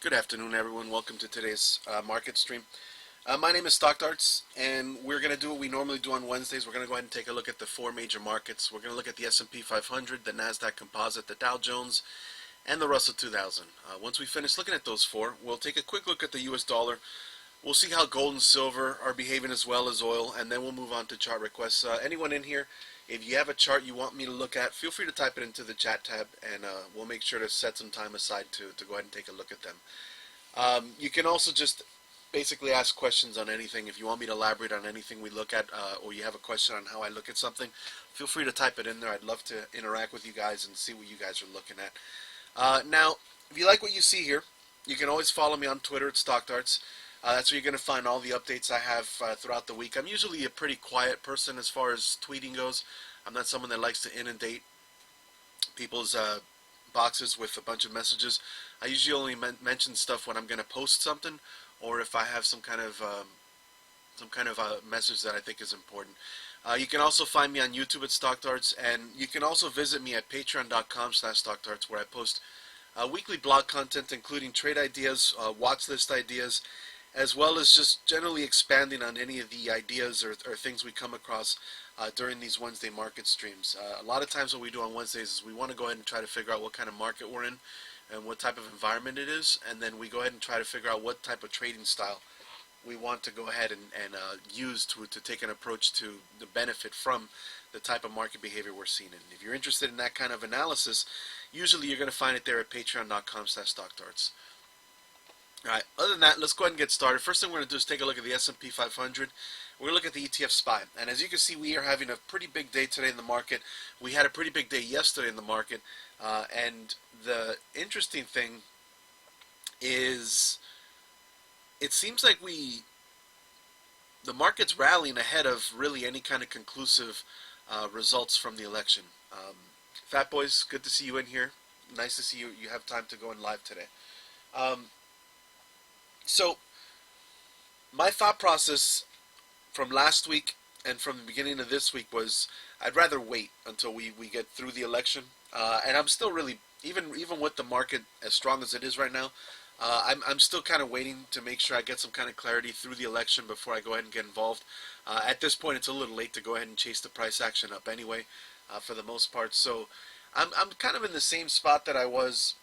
Good afternoon, everyone. Welcome to today's market stream. My name is Stock Darts, and we're going to do what we normally do on Wednesdays. We're going to go ahead and take a look at the four major markets. We're going to look at the S&P 500, the NASDAQ Composite, the Dow Jones, and the Russell 2000. Once we finish looking at those four, we'll take a quick look at the U.S. dollar. We'll see how gold and silver are behaving as well as oil, and then we'll move on to chart requests. Anyone in here, if you have a chart you want me to look at, feel free to type it into the chat tab, and we'll make sure to set some time aside to go ahead and take a look at them. You can also just basically ask questions on anything. If you want me to elaborate on anything we look at, or you have a question on how I look at something, feel free to type it in there. I'd love to interact with you guys and see what you guys are looking at. Now, if you like what you see here, you can always follow me on Twitter at StockDarts. That's where you're going to find all the updates I have throughout the week. I'm usually a pretty quiet person as far as tweeting goes. I'm not someone that likes to inundate people's boxes with a bunch of messages. I usually only mention stuff when I'm going to post something, or if I have some kind of message that I think is important. You can also find me on YouTube at StockDarts, and you can also visit me at patreon.com/StockDarts, where I post weekly blog content, including trade ideas, watch list ideas, as well as just generally expanding on any of the ideas or things we come across during these Wednesday market streams. A lot of times what we do on Wednesdays is we want to go ahead and try to figure out what kind of market we're in and what type of environment it is, and then we go ahead and try to figure out what type of trading style we want to go ahead and use to take an approach to the benefit from the type of market behavior we're seeing. And if you're interested in that kind of analysis, usually you're going to find it there at patreon.com/StockDarts. Alright, other than that, let's go ahead and get started. First thing we're going to do is take a look at the S&P 500. We're going to look at the ETF SPY. And as you can see, we are having a pretty big day today in the market. We had a pretty big day yesterday in the market. And the interesting thing is it seems like the market's rallying ahead of really any kind of conclusive results from the election. Fat Boys, good to see you in here. Nice to see you have time to go in live today. So, my thought process from last week and from the beginning of this week was I'd rather wait until we get through the election. And I'm still really, even with the market as strong as it is right now, I'm still kind of waiting to make sure I get some kind of clarity through the election before I go ahead and get involved. At this point, it's a little late to go ahead and chase the price action up anyway, for the most part. So, I'm kind of in the same spot that I was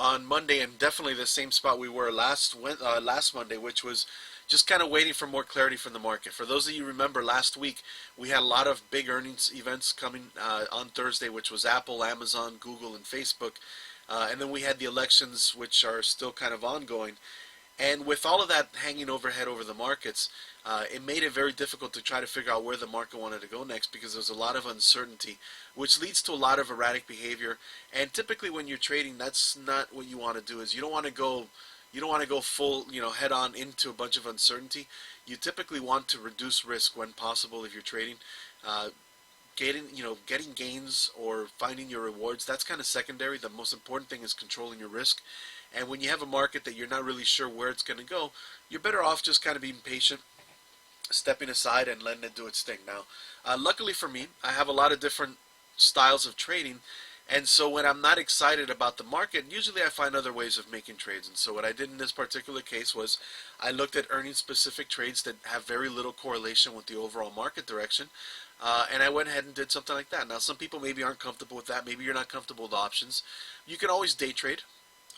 on Monday, and definitely the same spot we were last Monday, which was just kind of waiting for more clarity from the market. For those of you who remember, last week we had a lot of big earnings events coming on Thursday, which was Apple, Amazon, Google, and Facebook. And then we had the elections, which are still kind of ongoing. And with all of that hanging overhead over the markets, it made it very difficult to try to figure out where the market wanted to go next, because there's a lot of uncertainty, which leads to a lot of erratic behavior. And typically when you're trading, that's not what you want to do. Is you don't want to go full, head on into a bunch of uncertainty. You typically want to reduce risk when possible if you're trading. Getting gains or finding your rewards, that's kind of secondary. The most important thing is controlling your risk. And when you have a market that you're not really sure where it's going to go, you're better off just kind of being patient, stepping aside and letting it do its thing. Now, luckily for me, I have a lot of different styles of trading, and so when I'm not excited about the market, usually I find other ways of making trades. And so what I did in this particular case was I looked at earnings-specific trades that have very little correlation with the overall market direction, and I went ahead and did something like that. Now, some people maybe aren't comfortable with that. Maybe you're not comfortable with options. You can always day trade,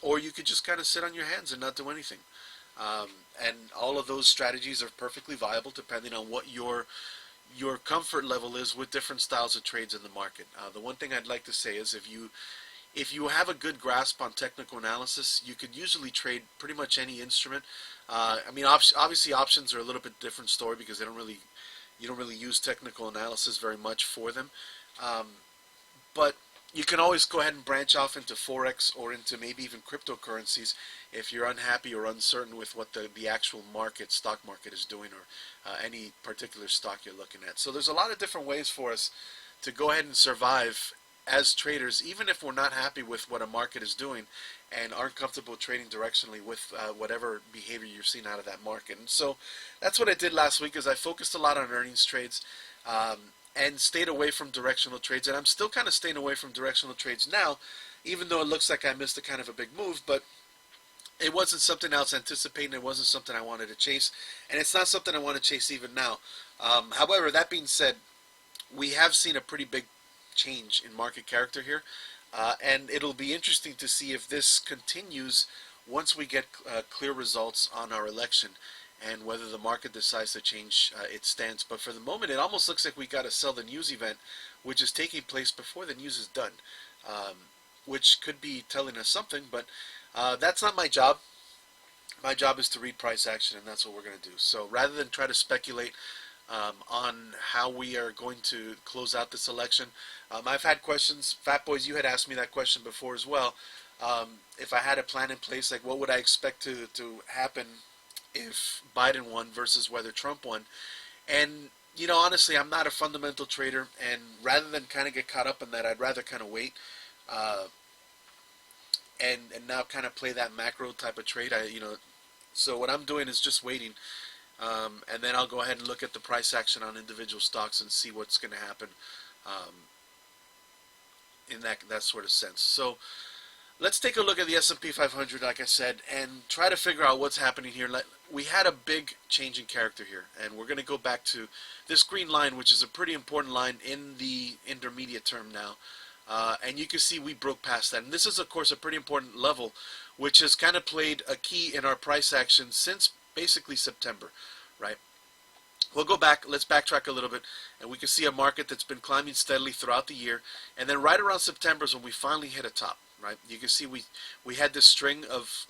or you could just kind of sit on your hands and not do anything. And all of those strategies are perfectly viable depending on what your comfort level is with different styles of trades in the market. The one thing I'd like to say is if you have a good grasp on technical analysis, you could usually trade pretty much any instrument. Obviously options are a little bit different story because you don't really use technical analysis very much for them. But you can always go ahead and branch off into Forex or into maybe even cryptocurrencies if you're unhappy or uncertain with what the actual stock market is doing, or any particular stock you're looking at. So there's a lot of different ways for us to go ahead and survive as traders, even if we're not happy with what a market is doing and aren't comfortable trading directionally with whatever behavior you're seeing out of that market. And so that's what I did last week, is I focused a lot on earnings trades. And stayed away from directional trades, and I'm still kind of staying away from directional trades now, even though it looks like I missed a kind of a big move, but it wasn't something I was anticipating. It wasn't something I wanted to chase, and it's not something I want to chase even now. However, that being said, we have seen a pretty big change in market character here, and it'll be interesting to see if this continues once we get clear results on our election and whether the market decides to change its stance. But for the moment, it almost looks like we got to sell the news event, which is taking place before the news is done, which could be telling us something, but that's not my job. My job is to read price action, and that's what we're going to do. So rather than try to speculate on how we are going to close out this election, I've had questions. Fat Boys, you had asked me that question before as well. If I had a plan in place, like what would I expect to happen if Biden won versus whether Trump won? And, you know, honestly, I'm not a fundamental trader, and rather than kind of get caught up in that, I'd rather kind of wait and now kind of play that macro type of trade. So what I'm doing is just waiting, and then I'll go ahead and look at the price action on individual stocks and see what's going to happen in that sort of sense. So let's take a look at the S&P 500, like I said, and try to figure out what's happening here. We had a big change in character here, and we're going to go back to this green line, which is a pretty important line in the intermediate term now. And you can see we broke past that. And this is, of course, a pretty important level, which has kind of played a key in our price action since basically September, right? We'll go back, let's backtrack a little bit, and we can see a market that's been climbing steadily throughout the year. And then right around September is when we finally hit a top, right? You can see we had this string of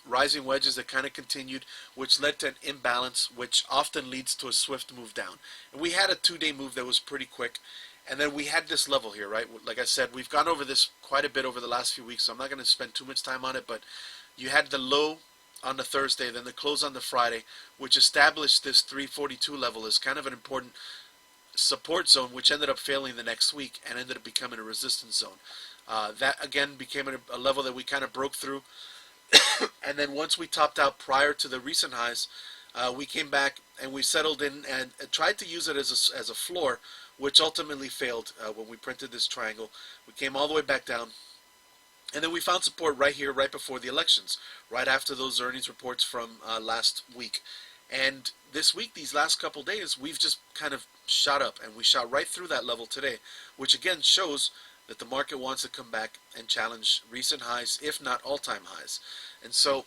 rising wedges that kind of continued, which led to an imbalance, which often leads to a swift move down. And we had a 2-day move that was pretty quick. And then we had this level here, right? Like I said, we've gone over this quite a bit over the last few weeks, so I'm not going to spend too much time on it, but you had the low on the Thursday, then the close on the Friday, which established this 342 level as kind of an important support zone, which ended up failing the next week and ended up becoming a resistance zone. That, again, became a level that we kind of broke through. And then once we topped out prior to the recent highs, we came back and we settled in and tried to use it as a floor, which ultimately failed when we printed this triangle. We came all the way back down, and then we found support right here, right before the elections, right after those earnings reports from last week. And this week, these last couple days, we've just kind of shot up, and we shot right through that level today, which again shows that the market wants to come back and challenge recent highs, if not all-time highs. And so,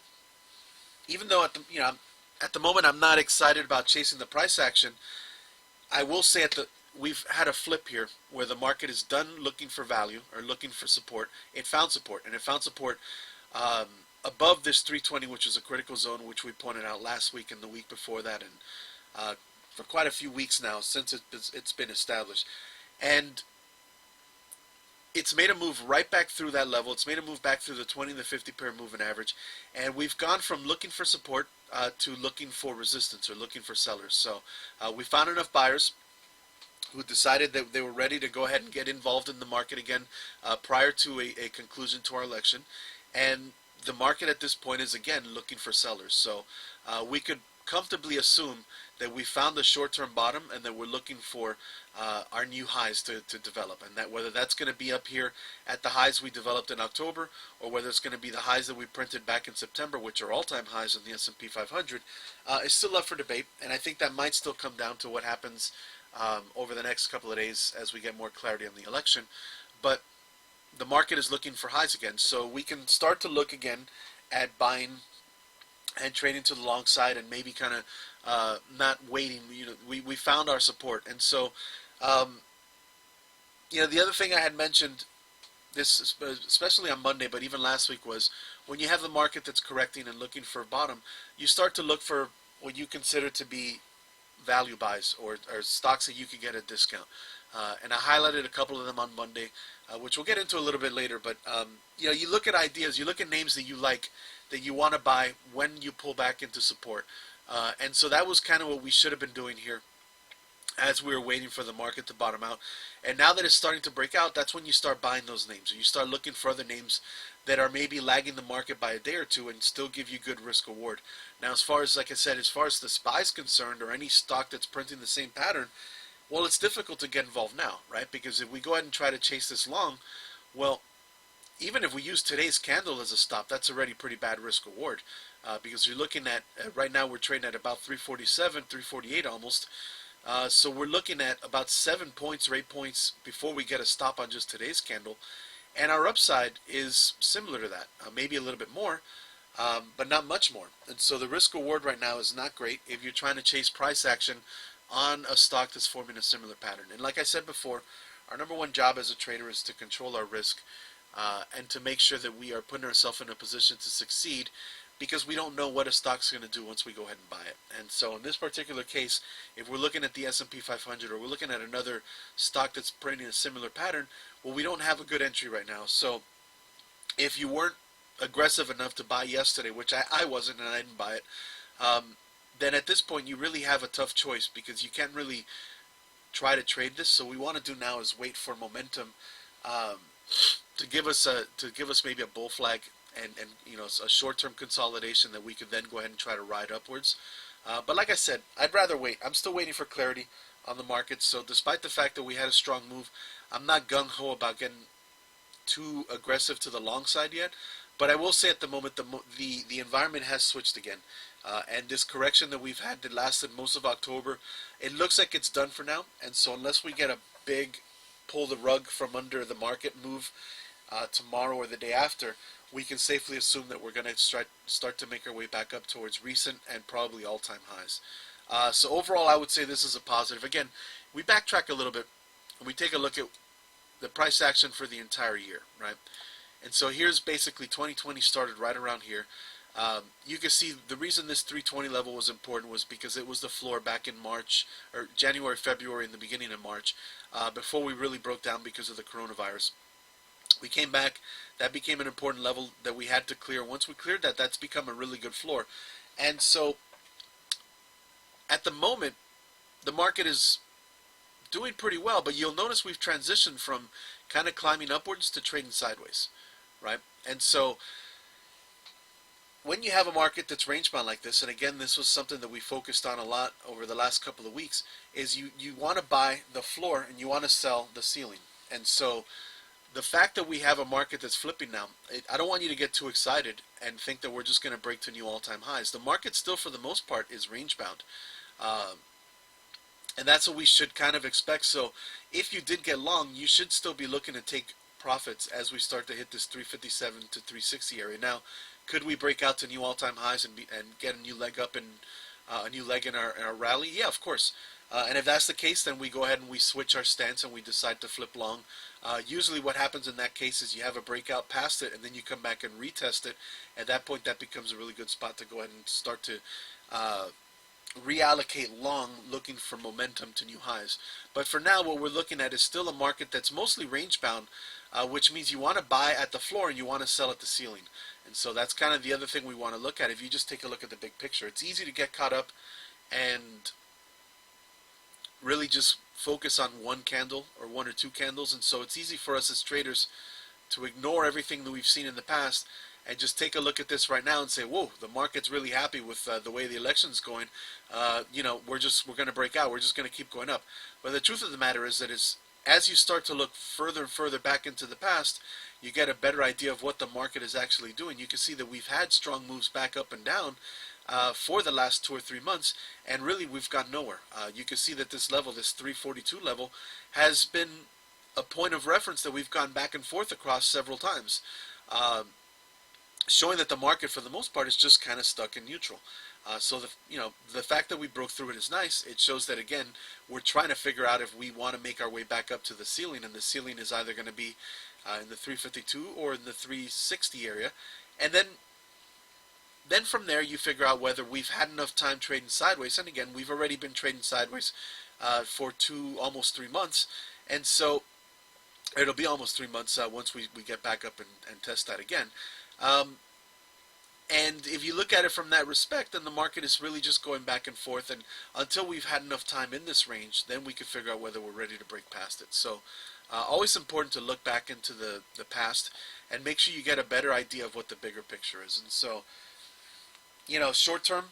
even though at the moment I'm not excited about chasing the price action, I will say we've had a flip here where the market is done looking for value or looking for support. It found support, and it found support above this 320, which is a critical zone, which we pointed out last week and the week before that, and for quite a few weeks now since it's been established. And it's made a move right back through that level. It's made a move back through the 20 and the 50 pair moving average, and we've gone from looking for support to looking for resistance or looking for sellers. So we found enough buyers who decided that they were ready to go ahead and get involved in the market again prior to a conclusion to our election. And the market at this point is again looking for sellers. So we could comfortably assume that we found the short-term bottom and that we're looking for our new highs to develop. And that whether that's going to be up here at the highs we developed in October, or whether it's going to be the highs that we printed back in September, which are all-time highs in the S&P 500, is still up for debate. And I think that might still come down to what happens over the next couple of days as we get more clarity on the election. But the market is looking for highs again, so we can start to look again at buying and trading to the long side and maybe kind of not waiting. We found our support. And so the other thing I had mentioned, this especially on Monday, but even last week, was when you have the market that's correcting and looking for a bottom, you start to look for what you consider to be value buys or stocks that you could get at a discount. And I highlighted a couple of them on Monday, which we'll get into a little bit later. But you look at ideas, you look at names that you like, that you want to buy when you pull back into support. And so that was kind of what we should have been doing here as we were waiting for the market to bottom out. And now that it's starting to break out, that's when you start buying those names. Or you start looking for other names that are maybe lagging the market by a day or two and still give you good risk reward. Now, as far as, like I said, as far as the SPY is concerned, or any stock that's printing the same pattern, well, it's difficult to get involved now, right? Because if we go ahead and try to chase this long, well, even if we use today's candle as a stop, that's already pretty bad risk reward, because you're looking at right now we're trading at about 347, 348 almost. So we're looking at about 7 points or 8 points before we get a stop on just today's candle, and our upside is similar to that, maybe a little bit more, but not much more. And so the risk reward right now is not great if you're trying to chase price action on a stock that's forming a similar pattern. And like I said before, our number one job as a trader is to control our risk, and to make sure that we are putting ourselves in a position to succeed, because we don't know what a stock's going to do once we go ahead and buy it. And so in this particular case, if we're looking at the S&P 500 or we're looking at another stock that's printing a similar pattern, well, we don't have a good entry right now. So if you weren't aggressive enough to buy yesterday, which I wasn't, and I didn't buy it, then at this point you really have a tough choice, because you can't really try to trade this. So what we want to do now is wait for momentum to give us maybe a bull flag, and a short-term consolidation that we could then go ahead and try to ride upwards. But like I said, I'd rather wait. I'm still waiting for clarity on the market. So despite the fact that we had a strong move, I'm not gung-ho about getting too aggressive to the long side yet. But I will say at the moment the environment has switched again. And this correction that we've had that lasted most of October, it looks like it's done for now. And so unless we get a big pull the rug from under the market move tomorrow or the day after, we can safely assume that we're going to start to make our way back up towards recent and probably all-time highs. So overall, I would say this is a positive. Again, we backtrack a little bit and we take a look at the price action for the entire year, right? And so here's basically 2020 started right around here. You can see the reason this 320 level was important was because it was the floor back in March, or January, February, in the beginning of March, before we really broke down because of the coronavirus. We came back. That became an important level that we had to clear. Once we cleared that, that's become a really good floor. And so at the moment, the market is doing pretty well, but you'll notice we've transitioned from kind of climbing upwards to trading sideways, right? And so when you have a market that's range bound like this, and again, this was something that we focused on a lot over the last couple of weeks, is you want to buy the floor and you want to sell the ceiling. And so the fact that we have a market that's flipping now, I don't want you to get too excited and think that we're just going to break to new all-time highs. The market still, for the most part, is range-bound. And that's what we should kind of expect. So if you did get long, you should still be looking to take profits as we start to hit this 357 to 360 area. Now, could we break out to new all-time highs and get a new leg up and a new leg in our rally? Yeah, of course. And if that's the case, then we go ahead and we switch our stance and we decide to flip long. Usually what happens in that case is you have a breakout past it and then you come back and retest it. At that point, that becomes a really good spot to go ahead and start to reallocate long, looking for momentum to new highs. But for now, what we're looking at is still a market that's mostly range bound, which means you want to buy at the floor and you want to sell at the ceiling. And so that's kind of the other thing we want to look at. If you just take a look at the big picture, it's easy to get caught up and really just focus on one candle or one or two candles. And so it's easy for us as traders to ignore everything that we've seen in the past and just take a look at this right now and say, whoa, the market's really happy with the way the election's going. We're going to break out. We're just going to keep going up. But the truth of the matter is that as you start to look further and further back into the past, you get a better idea of what the market is actually doing. You can see that we've had strong moves back up and down for the last 2 or 3 months, and really we've got nowhere. You can see that this level, this 342 level, has been a point of reference that we've gone back and forth across several times, showing that the market for the most part is just kind of stuck in neutral. So the fact that we broke through it is nice. It shows that, again, we're trying to figure out if we want to make our way back up to the ceiling, and the ceiling is either going to be in the 352 or in the 360 area. And then from there you figure out whether we've had enough time trading sideways. And again, we've already been trading sideways for almost 3 months. And so it'll be almost 3 months once we get back up and test that again. And if you look at it from that respect, then the market is really just going back and forth. And until we've had enough time in this range, then we can figure out whether we're ready to break past it. So always important to look back into the past and make sure you get a better idea of what the bigger picture is. And so, short term,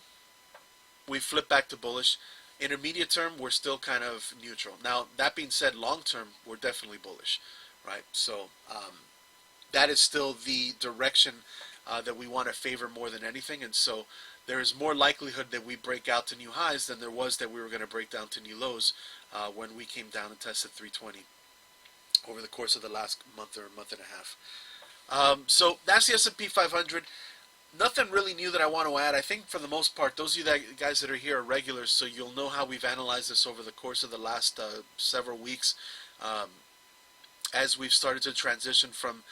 we flip back to bullish. Intermediate term, we're still kind of neutral. Now, that being said, long term, we're definitely bullish, right? So, that is still the direction that we want to favor more than anything. And so there is more likelihood that we break out to new highs than there was that we were going to break down to new lows when we came down and tested 320 over the course of the last month or month and a half. So that's the S&P 500. Nothing really new that I want to add. I think for the most part, those of you guys that are here are regulars, so you'll know how we've analyzed this over the course of the last several weeks as we've started to transition from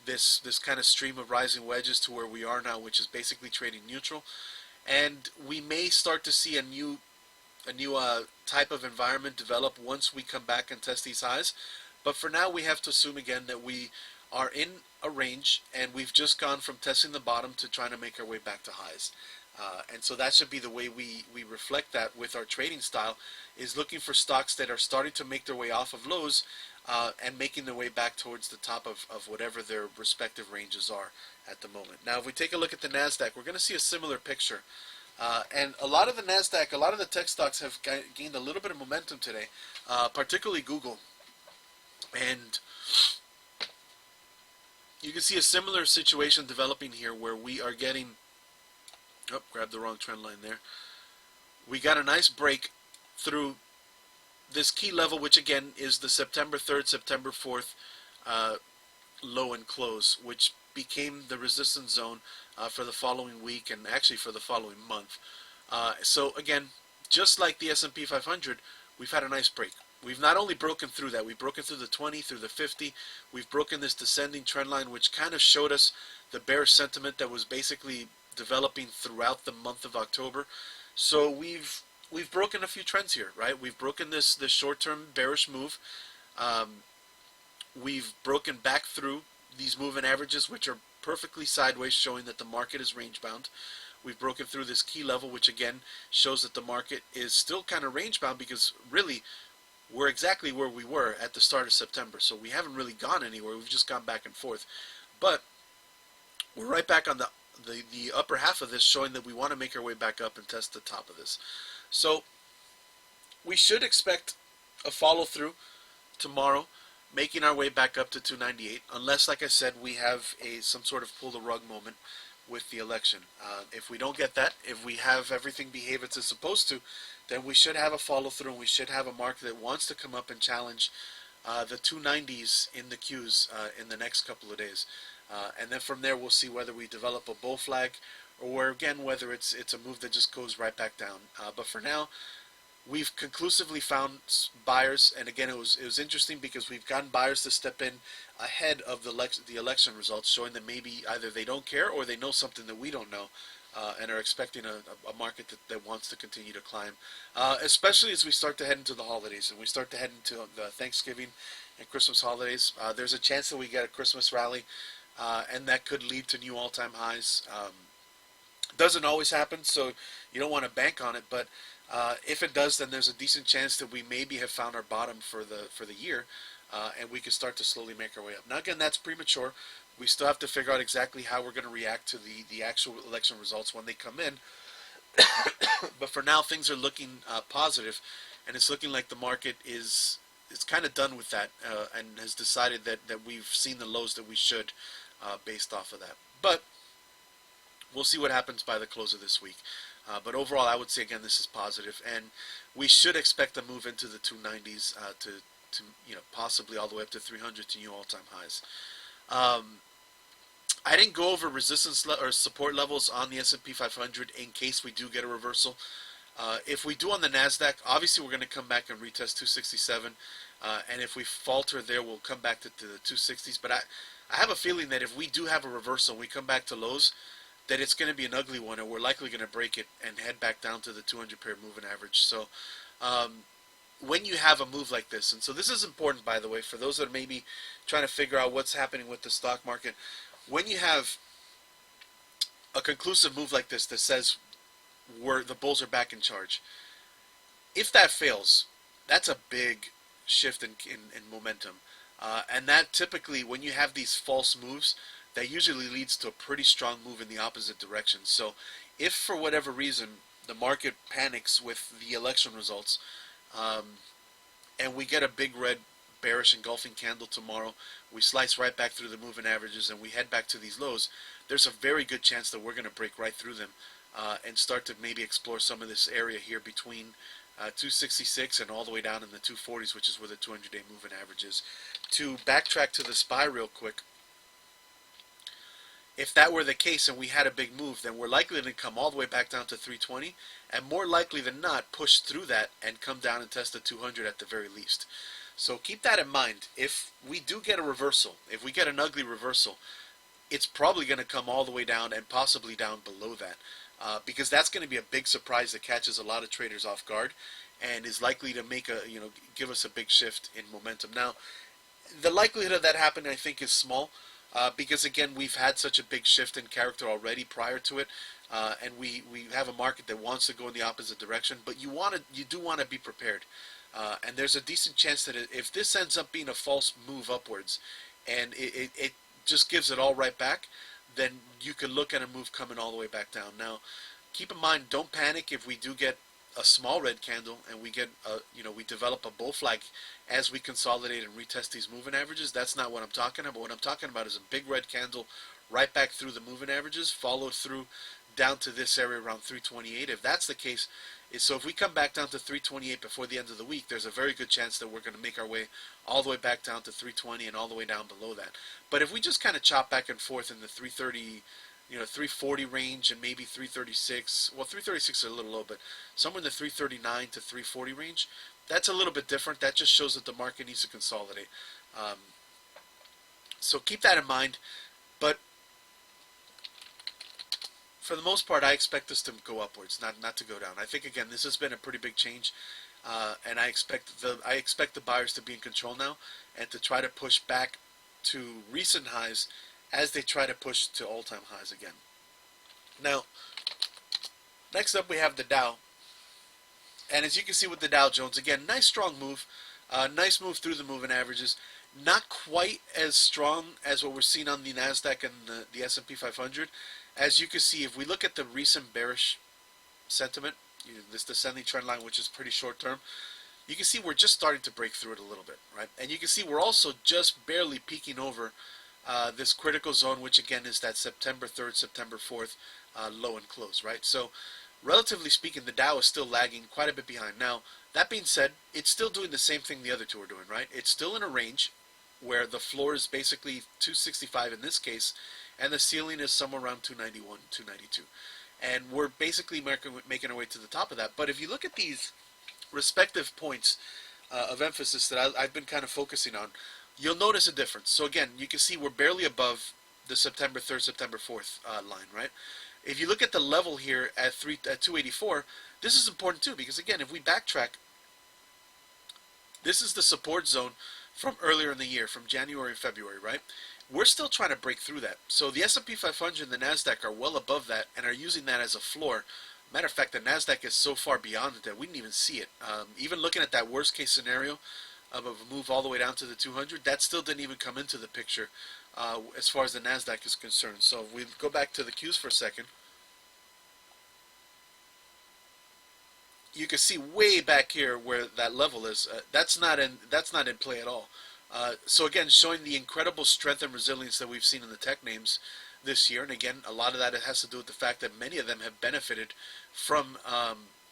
this kind of stream of rising wedges to where we are now, which is basically trading neutral. And we may start to see a new type of environment develop once we come back and test these highs. But for now, we have to assume again that we are in a range, and we've just gone from testing the bottom to trying to make our way back to highs. And so that should be the way we reflect that with our trading style, is looking for stocks that are starting to make their way off of lows and making their way back towards the top of whatever their respective ranges are at the moment. Now, if we take a look at the NASDAQ, we're going to see a similar picture. And a lot of the NASDAQ, a lot of the tech stocks have gained a little bit of momentum today, particularly Google. And you can see a similar situation developing here where we are getting, grabbed the wrong trend line there. We got a nice break through this key level, which again is the September 3rd, September 4th low and close, which became the resistance zone for the following week and actually for the following month. So again, just like the S&P 500, we've had a nice break. We've not only broken through that, we've broken through the 20, through the 50. We've broken this descending trend line, which kind of showed us the bearish sentiment that was basically developing throughout the month of October. So we've broken a few trends here, right? We've broken this short-term bearish move. We've broken back through these moving averages, which are perfectly sideways, showing that the market is range-bound. We've broken through this key level, which again shows that the market is still kind of range-bound, because really we're exactly where we were at the start of September. So we haven't really gone anywhere. We've just gone back and forth. But we're right back on the upper half of this, showing that we want to make our way back up and test the top of this. So we should expect a follow-through tomorrow, making our way back up to 298, unless, like I said, we have some sort of pull-the-rug moment with the election. If we don't get that, if we have everything behave as it's supposed to, then we should have a follow-through, and we should have a market that wants to come up and challenge the 290s in the Qs in the next couple of days. And then from there, we'll see whether we develop a bull flag, or again, whether it's a move that just goes right back down. But for now, we've conclusively found buyers, and again, it was interesting because we've gotten buyers to step in ahead of the election results, showing that maybe either they don't care or they know something that we don't know, and are expecting a market that wants to continue to climb, especially as we start to head into the holidays and we start to head into the Thanksgiving and Christmas holidays. There's a chance that we get a Christmas rally, and that could lead to new all-time highs. Doesn't always happen, so you don't want to bank on it, but if it does, then there's a decent chance that we maybe have found our bottom for the year, and we can start to slowly make our way up. Now again, that's premature. We still have to figure out exactly how we're going to react to the actual election results when they come in. But for now, things are looking positive, and it's looking like the market is kind of done with that, and has decided that we've seen the lows that we should, based off of that. But we'll see what happens by the close of this week. But overall, I would say again, this is positive, and we should expect a move into the 290s to possibly all the way up to 300 to new all-time highs. I didn't go over resistance or support levels on the S&P 500 in case we do get a reversal. If we do on the NASDAQ, obviously we're going to come back and retest 267, and if we falter there, we'll come back to the 260s. But I have a feeling that if we do have a reversal and we come back to lows, that it's going to be an ugly one, and we're likely going to break it and head back down to the 200-pair moving average. So when you have a move like this, and so this is important, by the way, for those that are maybe trying to figure out what's happening with the stock market, when you have a conclusive move like this that says the bulls are back in charge, if that fails, that's a big shift in momentum. And that typically, when you have these false moves, that usually leads to a pretty strong move in the opposite direction. So if for whatever reason the market panics with the election results, and we get a big red bearish engulfing candle tomorrow, we slice right back through the moving averages and we head back to these lows, there's a very good chance that we're going to break right through them and start to maybe explore some of this area here between 266 and all the way down in the 240s, which is where the 200-day moving average is. To backtrack to the SPY real quick, if that were the case and we had a big move, then we're likely to come all the way back down to 320 and more likely than not push through that and come down and test the 200 at the very least. So keep that in mind. If we do get a reversal, if we get an ugly reversal, it's probably going to come all the way down and possibly down below that because that's going to be a big surprise that catches a lot of traders off guard and is likely to make give us a big shift in momentum. Now, the likelihood of that happening, I think, is small. Because again, we've had such a big shift in character already prior to it, and we have a market that wants to go in the opposite direction. But you do want to be prepared, and there's a decent chance that if this ends up being a false move upwards, and it just gives it all right back, then you can look at a move coming all the way back down. Now, keep in mind, don't panic if we do get a small red candle and we get we develop a bull flag as we consolidate and retest these moving averages. That's not what I'm talking about. What I'm talking about is a big red candle right back through the moving averages, followed through down to this area around 328. If that's the case, so if we come back down to 328 before the end of the week, there's a very good chance that we're going to make our way all the way back down to 320 and all the way down below that. But if we just kind of chop back and forth in the 330 340 range and maybe 336. Well, 336 is a little low, but somewhere in the 339 to 340 range, that's a little bit different. That just shows that the market needs to consolidate. So keep that in mind. But for the most part, I expect this to go upwards, not to go down. I think, again, this has been a pretty big change, and I expect the buyers to be in control now and to try to push back to recent highs as they try to push to all-time highs again. Now, next up we have the Dow. And as you can see with the Dow Jones, again, nice strong move. Nice move through the moving averages. Not quite as strong as what we're seeing on the NASDAQ and the S&P 500. As you can see, if we look at the recent bearish sentiment, this descending trend line, which is pretty short term, you can see we're just starting to break through it a little bit, right? And you can see we're also just barely peeking over this critical zone, which again is that September 3rd, September 4th low and close, right? So relatively speaking, the Dow is still lagging quite a bit behind. Now, that being said, it's still doing the same thing the other two are doing, right? It's still in a range where the floor is basically 265 in this case, and the ceiling is somewhere around 291, 292. And we're basically making our way to the top of that. But if you look at these respective points of emphasis that I've been kind of focusing on, you'll notice a difference. So again, you can see we're barely above the September 3rd, September 4th line, right? If you look at the level here at 284, this is important too, because again, if we backtrack, this is the support zone from earlier in the year, from January and February, right? We're still trying to break through that. So the S&P 500 and the NASDAQ are well above that and are using that as a floor. Matter of fact, the NASDAQ is so far beyond it that we didn't even see it. Even looking at that worst case scenario of a move all the way down to the 200, that still didn't even come into the picture as far as the NASDAQ is concerned. So if we go back to the Qs for a second, you can see way back here where that level is. That's not in play at all. So again, showing the incredible strength and resilience that we've seen in the tech names this year. And again, a lot of that has to do with the fact that many of them have benefited from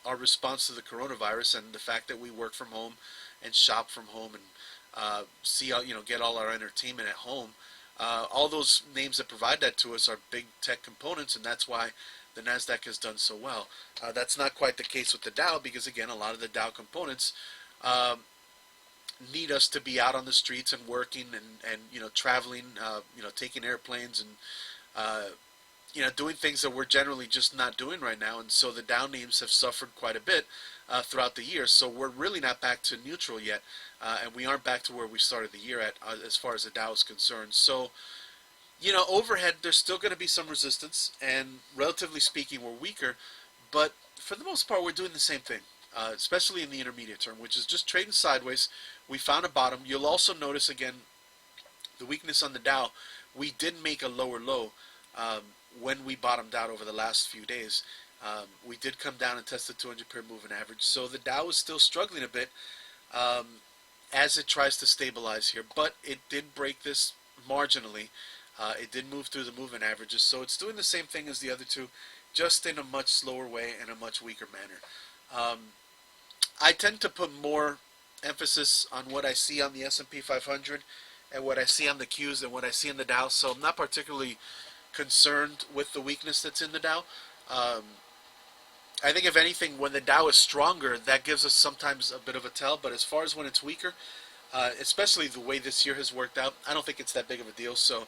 our response to the coronavirus and the fact that we work from home and shop from home and get all our entertainment at home. All those names that provide that to us are big tech components, and that's why the NASDAQ has done so well. That's not quite the case with the Dow, because again, a lot of the Dow components need us to be out on the streets and working and traveling, taking airplanes and doing things that we're generally just not doing right now. And so the Dow names have suffered quite a bit throughout the year. So we're really not back to neutral yet, and we aren't back to where we started the year at as far as the Dow is concerned. So overhead, there's still going to be some resistance, and relatively speaking, we're weaker, but for the most part, we're doing the same thing, especially in the intermediate term, which is just trading sideways. We found a bottom. You'll also notice, again, the weakness on the Dow. We did make a lower low when we bottomed out over the last few days. We did come down and test the 200 period moving average, so the Dow is still struggling a bit. as it tries to stabilize here. But it did break this marginally. It did move through the moving averages, so it's doing the same thing as the other two, just in a much slower way and a much weaker manner. Um, I tend to put more emphasis on what I see on the S&P 500 and what I see on the Qs and what I see in the Dow, so I'm not particularly concerned with the weakness that's in the Dow. Um, I think if anything, when the Dow is stronger, that gives us sometimes a bit of a tell, but as far as when it's weaker, especially the way this year has worked out, I don't think it's that big of a deal, so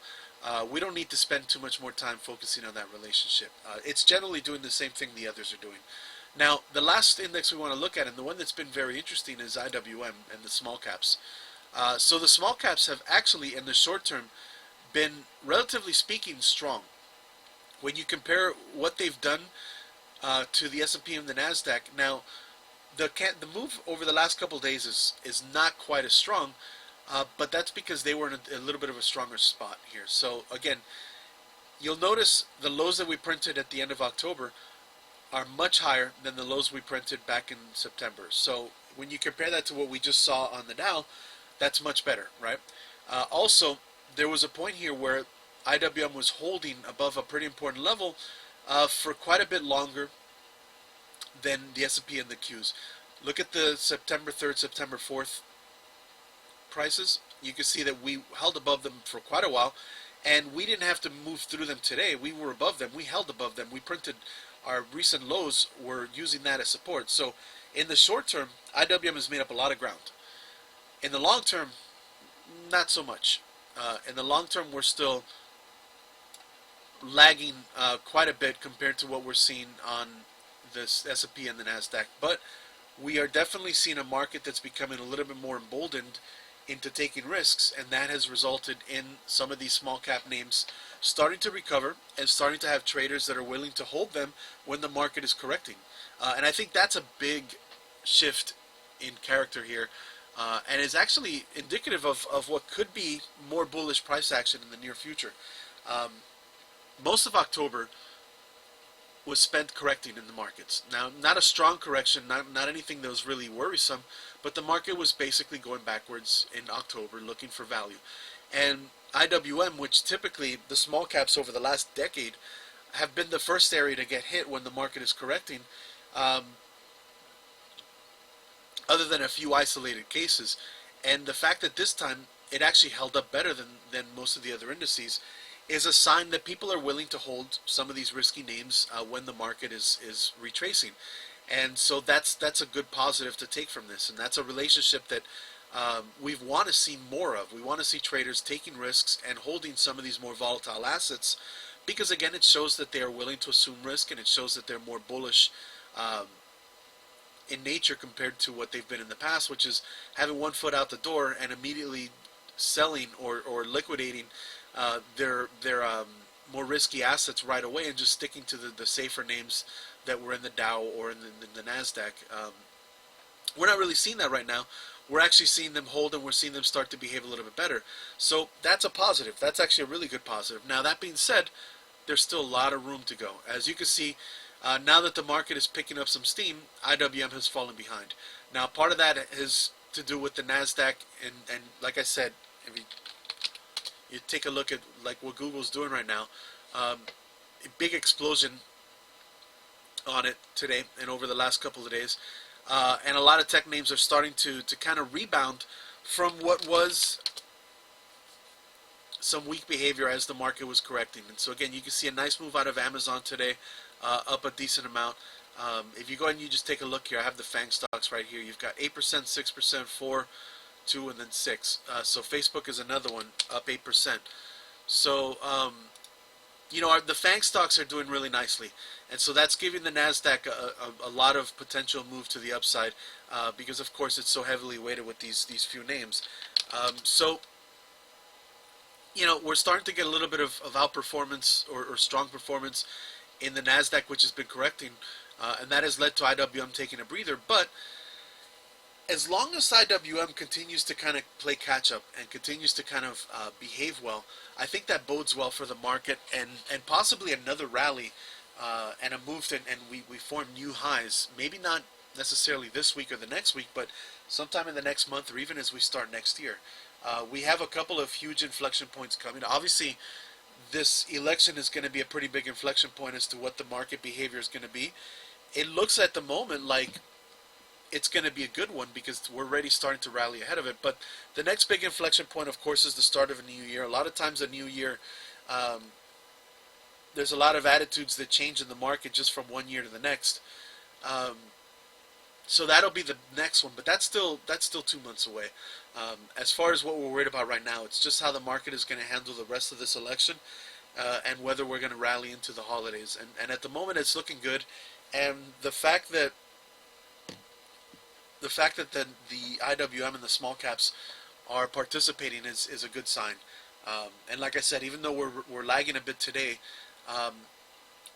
we don't need to spend too much more time focusing on that relationship. It's generally doing the same thing the others are doing. Now, the last index we want to look at, and the one that's been very interesting, is IWM and the small caps. So the small caps have actually, in the short term, been, relatively speaking, strong. When you compare what they've done to the S&P and the NASDAQ, now, the move over the last couple of days is not quite as strong, but that's because they were in a little bit of a stronger spot here. So, again, you'll notice the lows that we printed at the end of October are much higher than the lows we printed back in September. So when you compare that to what we just saw on the Dow, that's much better, right? Also, there was a point here where IWM was holding above a pretty important level for quite a bit longer than the S&P and the Qs. Look at the September 3rd, September 4th prices. You can see that we held above them for quite a while, and we didn't have to move through them today. We were above them. We held above them. We printed our recent lows. We're using that as support. So in the short term, IWM has made up a lot of ground. In the long term, not so much. In the long term, we're still lagging quite a bit compared to what we're seeing on this S&P and the NASDAQ. But we are definitely seeing a market that's becoming a little bit more emboldened into taking risks, and that has resulted in some of these small cap names starting to recover and starting to have traders that are willing to hold them when the market is correcting. And I think that's a big shift in character here, and is actually indicative of what could be more bullish price action in the near future. Most of October was spent correcting in the markets. Now, not a strong correction, not anything that was really worrisome, but the market was basically going backwards in October, looking for value. And IWM, which typically the small caps over the last decade have been the first area to get hit when the market is correcting, other than a few isolated cases. And the fact that this time it actually held up better than most of the other indices is a sign that people are willing to hold some of these risky names when the market is retracing. And so that's a good positive to take from this, and that's a relationship that we want to see more of. We want to see traders taking risks and holding some of these more volatile assets, because again, it shows that they are willing to assume risk, and it shows that they're more bullish in nature compared to what they've been in the past, which is having one foot out the door and immediately selling or liquidating their more risky assets right away and just sticking to the safer names that were in the Dow or in the NASDAQ. We're not really seeing that right now. We're actually seeing them hold, and we're seeing them start to behave a little bit better. So that's a positive. That's actually a really good positive. Now, that being said, there's still a lot of room to go. As you can see, now that the market is picking up some steam, IWM has fallen behind. Now, part of that is to do with the NASDAQ, and like I said, if you take a look at like what Google's doing right now, a big explosion on it today and over the last couple of days, and a lot of tech names are starting to kind of rebound from what was some weak behavior as the market was correcting. And so again, you can see a nice move out of Amazon today, up a decent amount. If you go and you just take a look here, I have the FANG stocks right here. You've got 8%, 6%, 4, 2, and then 6. So Facebook is another one, up 8%. So, you know, the FANG stocks are doing really nicely. And so that's giving the NASDAQ a lot of potential move to the upside, because, of course, it's so heavily weighted with these few names. So, you know, we're starting to get a little bit of outperformance or strong performance in the NASDAQ, which has been correcting, and that has led to IWM taking a breather. But as long as IWM continues to kind of play catch-up and continues to kind of behave well, I think that bodes well for the market and possibly another rally and a move to, and we form new highs. Maybe not necessarily this week or the next week, but sometime in the next month or even as we start next year. We have a couple of huge inflection points coming. Obviously, this election is going to be a pretty big inflection point as to what the market behavior is going to be. It looks at the moment like it's going to be a good one because we're already starting to rally ahead of it. But the next big inflection point, of course, is the start of a new year. A lot of times a new year, there's a lot of attitudes that change in the market just from one year to the next. So that'll be the next one, but that's still 2 months away. As far as what we're worried about right now, it's just how the market is going to handle the rest of this election, and whether we're going to rally into the holidays. And at the moment, it's looking good. And the fact that the IWM and the small caps are participating is a good sign. And like I said, even though we're lagging a bit today,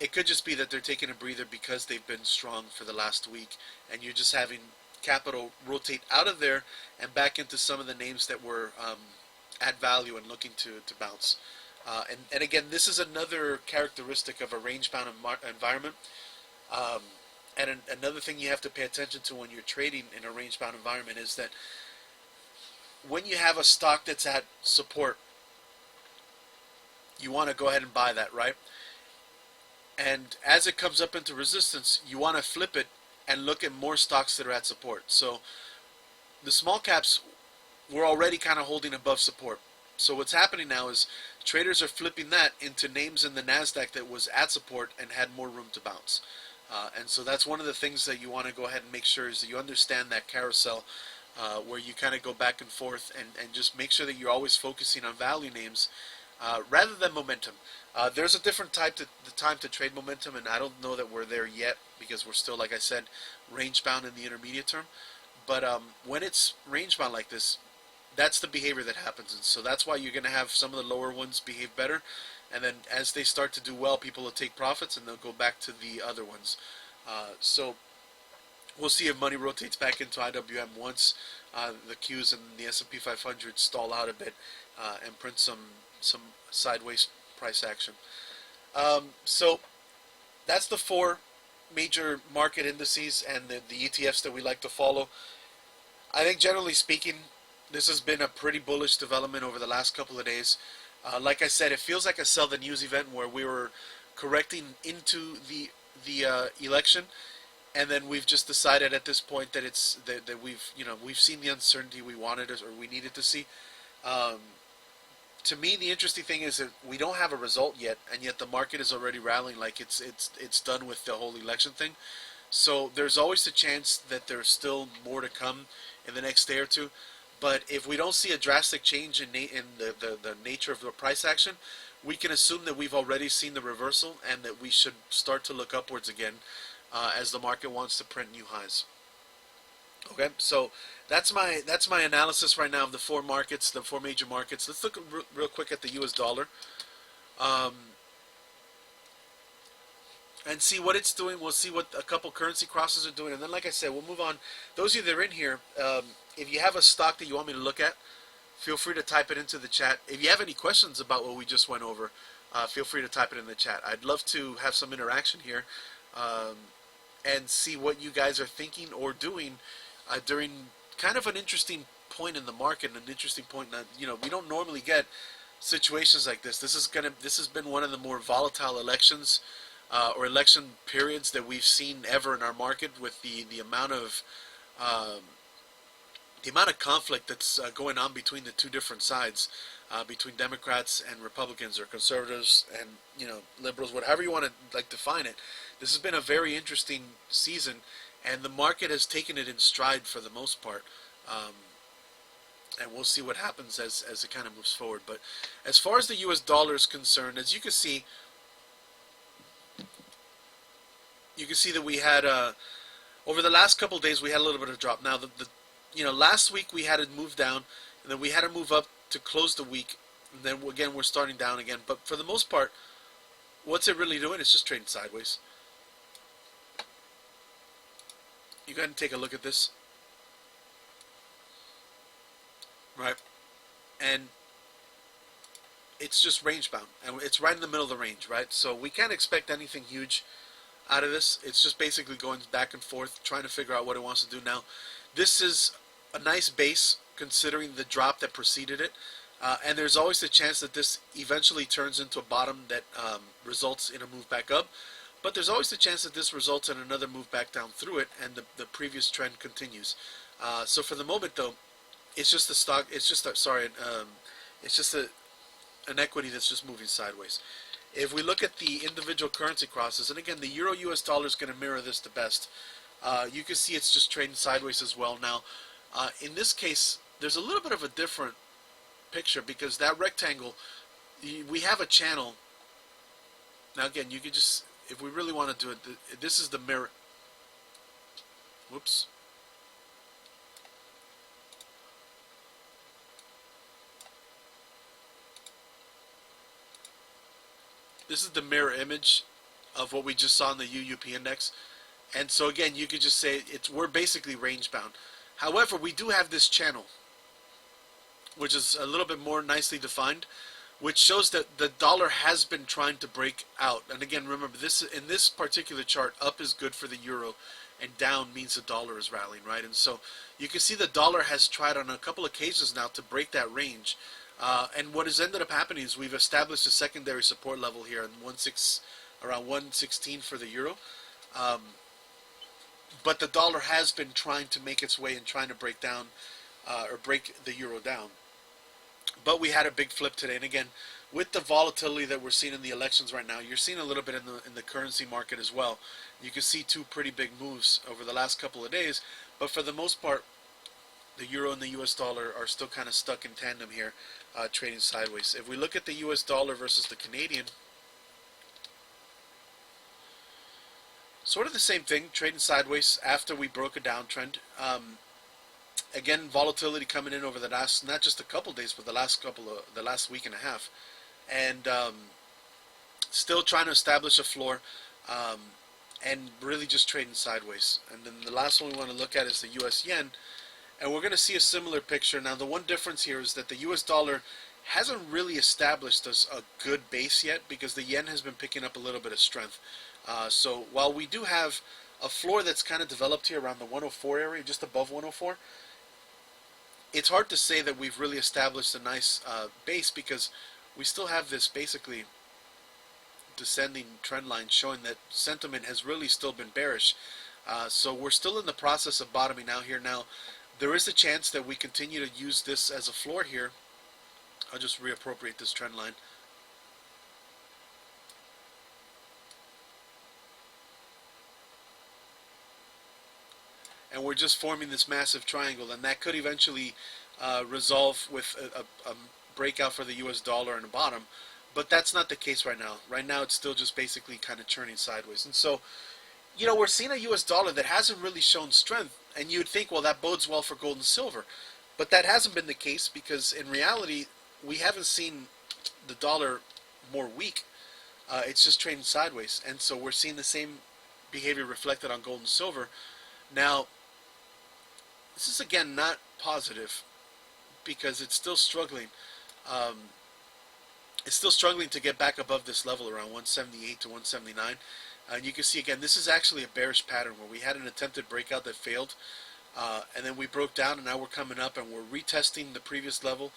it could just be that they're taking a breather because they've been strong for the last week, and you're just having capital rotate out of there and back into some of the names that were at value and looking to bounce. And again, this is another characteristic of a range-bound environment. And another thing you have to pay attention to when you're trading in a range-bound environment is that when you have a stock that's at support, you want to go ahead and buy that, right? And as it comes up into resistance, you want to flip it and look at more stocks that are at support. So the small caps were already kind of holding above support. So what's happening now is traders are flipping that into names in the NASDAQ that was at support and had more room to bounce. And so that's one of the things that you want to go ahead and make sure is that you understand that carousel where you kind of go back and forth and just make sure that you're always focusing on value names rather than momentum. There's a different time to trade momentum, and I don't know that we're there yet because we're still, like I said, range bound in the intermediate term. But when it's range bound like this, that's the behavior that happens, and so that's why you're going to have some of the lower ones behave better, and then as they start to do well, people will take profits and they'll go back to the other ones. So we'll see if money rotates back into IWM once the Qs and the S&P 500 stall out a bit and print some sideways price action. So that's the four major market indices and the ETFs that we like to follow. I think generally speaking, this has been a pretty bullish development over the last couple of days. Like I said, it feels like a sell the news event where we were correcting into the election, and then we've just decided at this point that it's that we've seen the uncertainty we wanted or we needed to see. To me, the interesting thing is that we don't have a result yet, and yet the market is already rallying like it's done with the whole election thing. So there's always the chance that there's still more to come in the next day or two. But if we don't see a drastic change in the nature of the price action, we can assume that we've already seen the reversal and that we should start to look upwards again as the market wants to print new highs. Okay, so that's my analysis right now of the four markets, the four major markets. Let's look real quick at the U.S. dollar and see what it's doing. We'll see what a couple currency crosses are doing, and then, like I said, we'll move on. Those of you that are in here, if you have a stock that you want me to look at, feel free to type it into the chat. If you have any questions about what we just went over, feel free to type it in the chat. I'd love to have some interaction here and see what you guys are thinking or doing during kind of an interesting point in the market, an interesting point that we don't normally get situations like this. This has been one of the more volatile elections or election periods that we've seen ever in our market, with the amount of conflict that's going on between the two different sides, between Democrats and Republicans, or conservatives and liberals, whatever you want to define it. This has been a very interesting season, and the market has taken it in stride for the most part. And we'll see what happens as it kind of moves forward. But as far as the U.S. dollar is concerned, as you can see that we had over the last couple of days we had a little bit of a drop. Now last week we had it move down, and then we had to move up to close the week, and then again we're starting down again. But for the most part, what's it really doing? It's just trading sideways. You go ahead and take a look at this, right? And it's just range bound, and it's right in the middle of the range, right? So we can't expect anything huge out of this. It's just basically going back and forth, trying to figure out what it wants to do now. This is a nice base considering the drop that preceded it. And there's always the chance that this eventually turns into a bottom that results in a move back up. But there's always the chance that this results in another move back down through it, and the previous trend continues. So for the moment, though, it's just the stock. It's just it's just an equity that's just moving sideways. If we look at the individual currency crosses, and again, the Euro US dollar is going to mirror this the best. You can see it's just trading sideways as well. Now, in this case, there's a little bit of a different picture because that rectangle, we have a channel. Now again, you could just, if we really want to do it, this is the mirror. Whoops. This is the mirror image of what we just saw in the UUP index. And so again, you could just say we're basically range bound. However, we do have this channel, which is a little bit more nicely defined, which shows that the dollar has been trying to break out. And again, remember, this in this particular chart, up is good for the euro, and down means the dollar is rallying, right? And so you can see the dollar has tried on a couple occasions now to break that range. And what has ended up happening is we've established a secondary support level here in around 116 for the euro. But the dollar has been trying to make its way and trying to break down or break the euro down. But we had a big flip today. And again, with the volatility that we're seeing in the elections right now, you're seeing a little bit in the currency market as well. You can see two pretty big moves over the last couple of days. But for the most part, the euro and the US dollar are still kind of stuck in tandem here, trading sideways. If we look at the US dollar versus the Canadian, sort of the same thing, trading sideways after we broke a downtrend. Again, volatility coming in over the last, not just a couple days, but the last week and a half, and still trying to establish a floor, and really just trading sideways. And then the last one we want to look at is the US yen, and we're going to see a similar picture. Now, the one difference here is that the US dollar hasn't really established a good base yet because the yen has been picking up a little bit of strength. So while we do have a floor that's kind of developed here around the 104 area, just above 104, it's hard to say that we've really established a nice base because we still have this basically descending trend line showing that sentiment has really still been bearish. So we're still in the process of bottoming out here. Now, there is a chance that we continue to use this as a floor here. I'll just reappropriate this trend line. And we're just forming this massive triangle, and that could eventually resolve with a breakout for the US dollar and a bottom, but that's not the case right now. Right now it's still just basically kind of churning sideways. And so, you know, we're seeing a US dollar that hasn't really shown strength, and you'd think, well, that bodes well for gold and silver, but that hasn't been the case because in reality we haven't seen the dollar more weak. It's just trading sideways, and so we're seeing the same behavior reflected on gold and silver. Now, this is again not positive because it's still struggling. It's still struggling to get back above this level around 178 to 179. And you can see again, this is actually a bearish pattern where we had an attempted breakout that failed, and then we broke down, and now we're coming up and we're retesting the previous level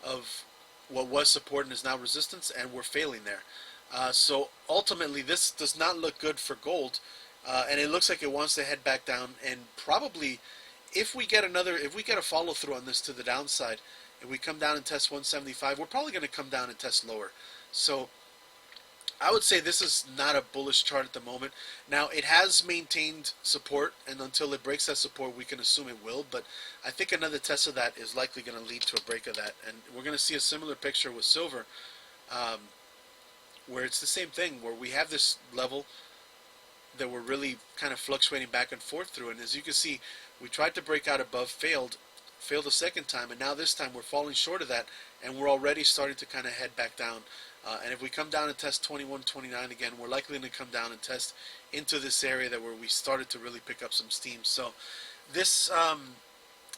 of what was support and is now resistance, and we're failing there. So ultimately, this does not look good for gold. And it looks like it wants to head back down, and probably if we get a follow through on this to the downside, if we come down and test 175, we're probably going to come down and test lower. So I would say this is not a bullish chart at the moment. Now, it has maintained support, and until it breaks that support, we can assume it will, but I think another test of that is likely going to lead to a break of that. And we're going to see a similar picture with silver, where it's the same thing, where we have this level that we're really kind of fluctuating back and forth through. And as you can see, we tried to break out above, failed a second time, and now this time we're falling short of that, and we're already starting to kind of head back down. And if we come down and test 21.29 again, we're likely going to come down and test into this area that where we started to really pick up some steam. So this,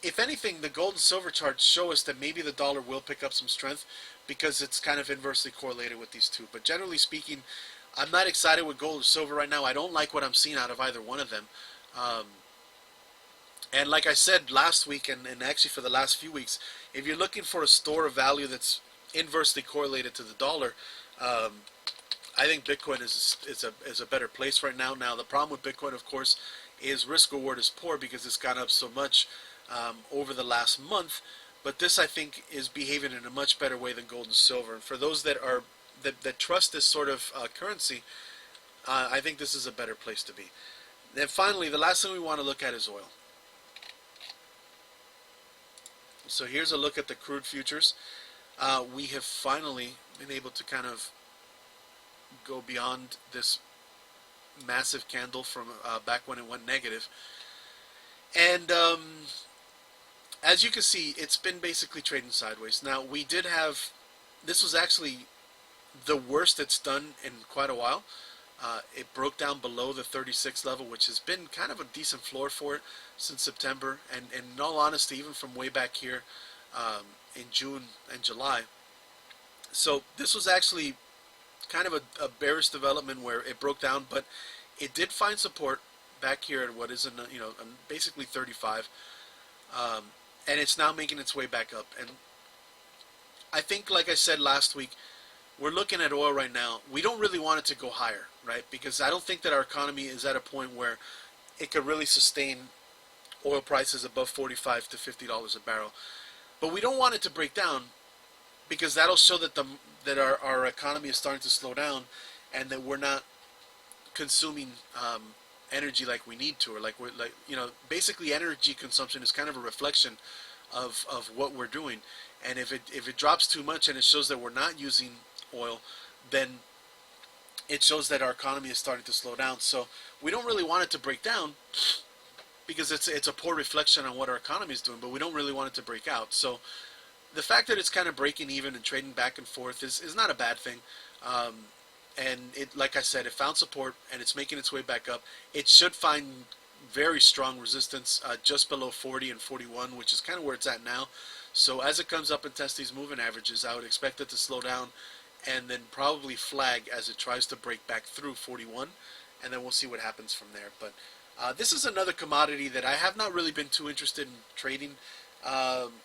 if anything, the gold and silver charts show us that maybe the dollar will pick up some strength because it's kind of inversely correlated with these two. But generally speaking, I'm not excited with gold or silver right now. I don't like what I'm seeing out of either one of them. Um, and like I said last week, and actually for the last few weeks, if you're looking for a store of value that's inversely correlated to the dollar, um, I think Bitcoin is a better place right now. Now the problem with Bitcoin, of course, is risk reward is poor because it's gone up so much over the last month. But this, I think, is behaving in a much better way than gold and silver. And for those that trust this sort of currency, I think this is a better place to be. Then finally, the last thing we want to look at is oil. So here's a look at the crude futures. We have finally been able to kind of go beyond this massive candle from back when it went negative. And as you can see, it's been basically trading sideways. Now, we did have, this was actually the worst it's done in quite a while. It broke down below the 36 level, which has been kind of a decent floor for it since September. And in all honesty, even from way back here in June and July. So this was actually kind of a bearish development where it broke down, but it did find support back here at what is basically 35, and it's now making its way back up. And I think, like I said last week, we're looking at oil right now. We don't really want it to go higher, right? Because I don't think that our economy is at a point where it could really sustain oil prices above $45 to $50 a barrel. But we don't want it to break down because that'll show that our economy is starting to slow down and that we're not consuming energy like we need to, or basically energy consumption is kind of a reflection of what we're doing. And if it drops too much and it shows that we're not using oil, then it shows that our economy is starting to slow down. So we don't really want it to break down because it's a poor reflection on what our economy is doing, but we don't really want it to break out. So the fact that it's kind of breaking even and trading back and forth is not a bad thing. And it, like I said, it found support and it's making its way back up. It should find very strong resistance just below 40 and 41, which is kind of where it's at now. So as it comes up and tests these moving averages, I would expect it to slow down and then probably flag as it tries to break back through 41, and then we'll see what happens from there. But this is another commodity that I have not really been too interested in trading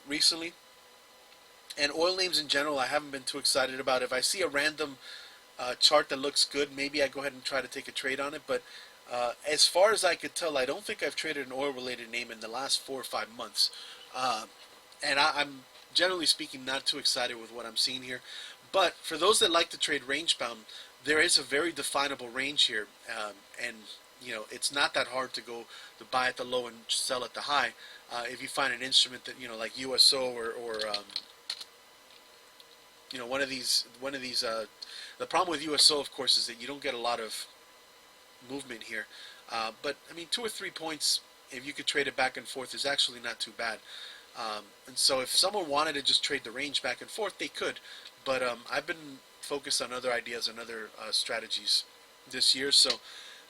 recently. And oil names in general, I haven't been too excited about. If I see a random chart that looks good, maybe I go ahead and try to take a trade on it. But as far as I could tell, I don't think I've traded an oil-related name in the last 4 or 5 months. And I'm generally speaking not too excited with what I'm seeing here. But for those that like to trade range-bound, there is a very definable range here. And it's not that hard to go to buy at the low and sell at the high. If you find an instrument that like USO or one of these. The problem with USO, of course, is that you don't get a lot of movement here. But I mean, 2 or 3 points, if you could trade it back and forth, is actually not too bad. And so, if someone wanted to just trade the range back and forth, they could. But I've been focused on other ideas and other strategies this year. So,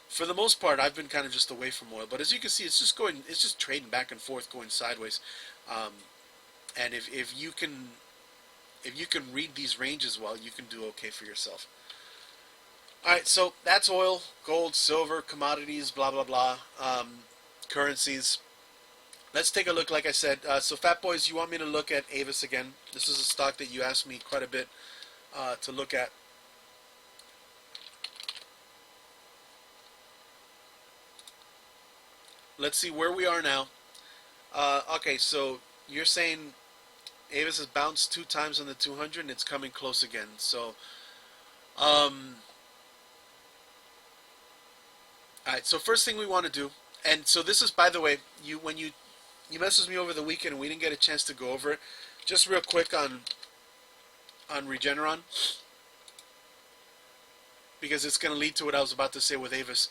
for the most part, I've been kind of just away from oil. But as you can see, it's just trading back and forth, going sideways. And if you can read these ranges well, you can do okay for yourself. Alright, so that's oil, gold, silver, commodities, blah, blah, blah, currencies. Let's take a look, like I said. So Fat Boys, you want me to look at Avis again. This is a stock that you asked me quite a bit to look at. Let's see where we are now. Okay, so you're saying Avis has bounced 2 times on the 200 and it's coming close again. So, alright, so first thing we want to do, and so this is, by the way, when you messaged me over the weekend and we didn't get a chance to go over it, just real quick on Regeneron, because it's going to lead to what I was about to say with Avis.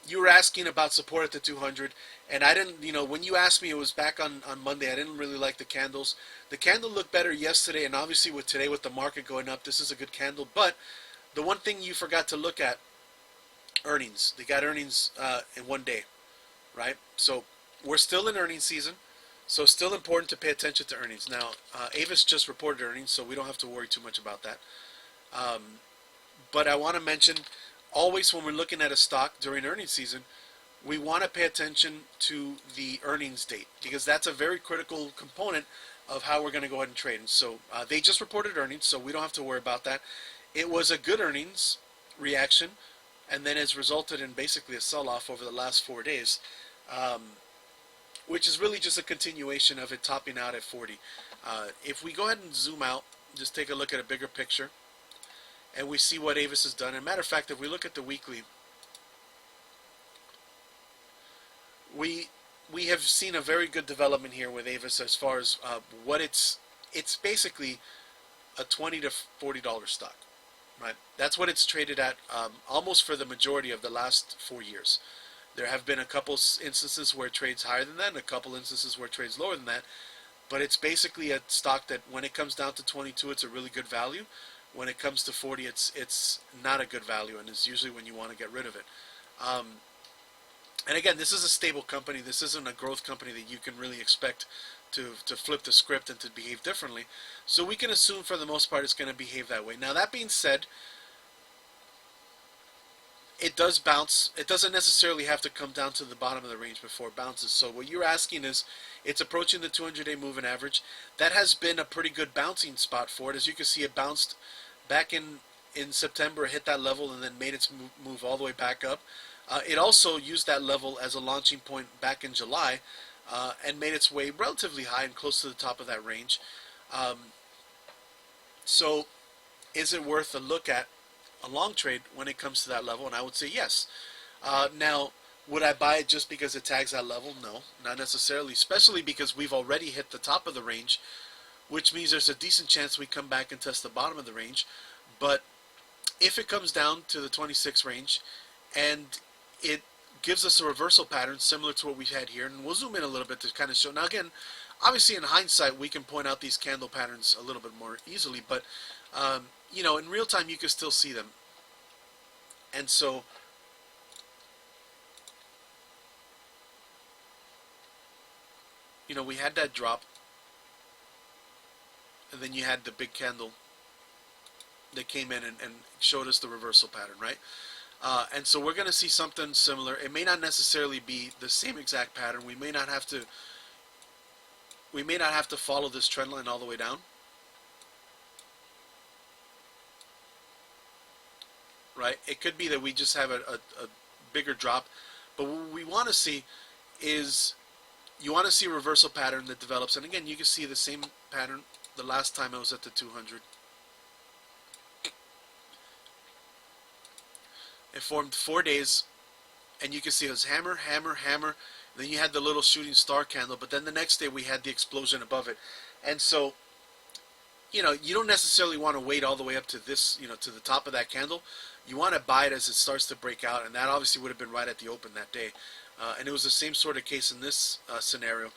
You were asking about support at the 200, and I didn't, when you asked me, it was back on Monday. I didn't really like the candles. The candle looked better yesterday, and obviously with today, with the market going up, this is a good candle. But the one thing you forgot to look at, earnings. They got earnings in one day, right? So we're still in earnings season, so it's still important to pay attention to earnings. Now, Avis just reported earnings, so we don't have to worry too much about that. But I want to mention, always when we're looking at a stock during earnings season, we want to pay attention to the earnings date, because that's a very critical component of how we're going to go ahead and trade. And so they just reported earnings, so we don't have to worry about that. It was a good earnings reaction, and then has resulted in basically a sell-off over the last 4 days, which is really just a continuation of it topping out at 40. If we go ahead and zoom out, just take a look at a bigger picture, and we see what Avis has done. And matter of fact, if we look at the weekly, we have seen a very good development here with Avis as far as what it's basically a $20 to $40 stock, right? That's what it's traded at almost for the majority of the last 4 years. There have been a couple instances where it trades higher than that, and a couple instances where it trades lower than that. But it's basically a stock that when it comes down to 22, it's a really good value. When it comes to 40, it's not a good value, and it's usually when you want to get rid of it. And again, this is a stable company. This isn't a growth company that you can really expect to flip the script and to behave differently. So we can assume for the most part it's going to behave that way. Now, that being said, it does bounce. It doesn't necessarily have to come down to the bottom of the range before it bounces. So what you're asking is, it's approaching the 200-day moving average. That has been a pretty good bouncing spot for it. As you can see, it bounced back in September, hit that level, and then made its move all the way back up. It also used that level as a launching point back in July, and made its way relatively high and close to the top of that range. So is it worth a look at a long trade when it comes to that level? And I would say yes. Now, would I buy it just because it tags that level? No, not necessarily, especially because we've already hit the top of the range, which means there's a decent chance we come back and test the bottom of the range. But if it comes down to the 26 range and it gives us a reversal pattern similar to what we had here, and we'll zoom in a little bit to kind of show. Now again, obviously in hindsight we can point out these candle patterns a little bit more easily, but you know, in real time you can still see them. And so you know, we had that drop, and then you had the big candle that came in and showed us the reversal pattern, right? And so we're going to see something similar. It may not necessarily be the same exact pattern. We may not have to follow this trend line all the way down, right? It could be that we just have a bigger drop, but what we want to see is, you want to see a reversal pattern that develops. And again, you can see the same pattern the last time I was at the 200. It formed 4 days, and you can see it was hammer, hammer, hammer. Then you had the little shooting star candle, but then the next day we had the explosion above it. And so, you know, you don't necessarily want to wait all the way up to this, you know, to the top of that candle. You want to buy it as it starts to break out, and that obviously would have been right at the open that day. And it was the same sort of case in this scenario.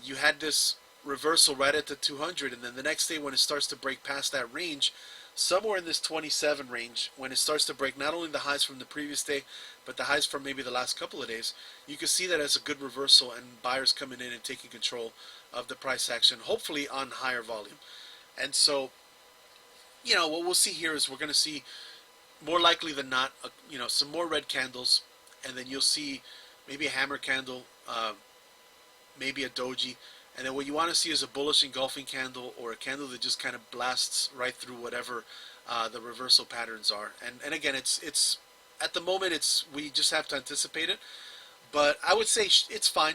You had this reversal right at the 200, and then the next day when it starts to break past that range, somewhere in this 27 range, when it starts to break not only the highs from the previous day, but the highs from maybe the last couple of days, you can see that as a good reversal and buyers coming in and taking control of the price action, hopefully on higher volume. And so, you know, what we'll see here is we're going to see, more likely than not, you know, some more red candles, and then you'll see maybe a hammer candle, maybe a doji, and then what you want to see is a bullish engulfing candle, or a candle that just kind of blasts right through whatever the reversal patterns are. And again, it's at the moment, we just have to anticipate it, but I would say it's fine.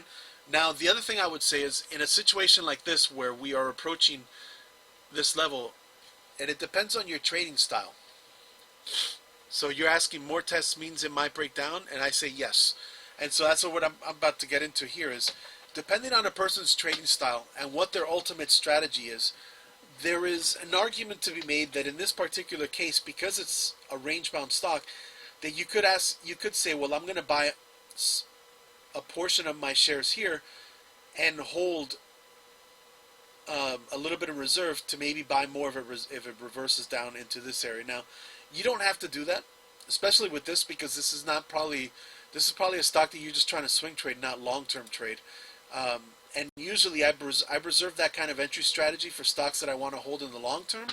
Now, the other thing I would say is, in a situation like this where we are approaching this level, and it depends on your trading style. So you're asking more tests means it might break down, and I say yes. And so that's what I'm about to get into here is, depending on a person's trading style and what their ultimate strategy is, there is an argument to be made that in this particular case, because it's a range-bound stock, that you could say, well, I'm going to buy a portion of my shares here and hold a little bit of reserve to maybe buy more of it if it reverses down into this area. Now, you don't have to do that, especially with this, because this is probably a stock that you're just trying to swing trade, not long-term trade. And usually I reserve that kind of entry strategy for stocks that I want to hold in the long term,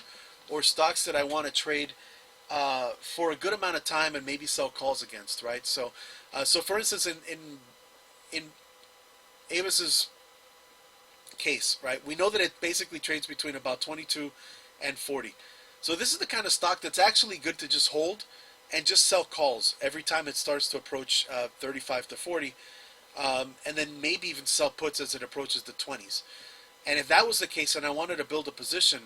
or stocks that I want to trade for a good amount of time and maybe sell calls against, right? So for instance, in Avis's case, right, we know that it basically trades between about 22 and 40. So this is the kind of stock that's actually good to just hold and just sell calls every time it starts to approach 35 to 40, and then maybe even sell puts as it approaches the 20s. And if that was the case and I wanted to build a position,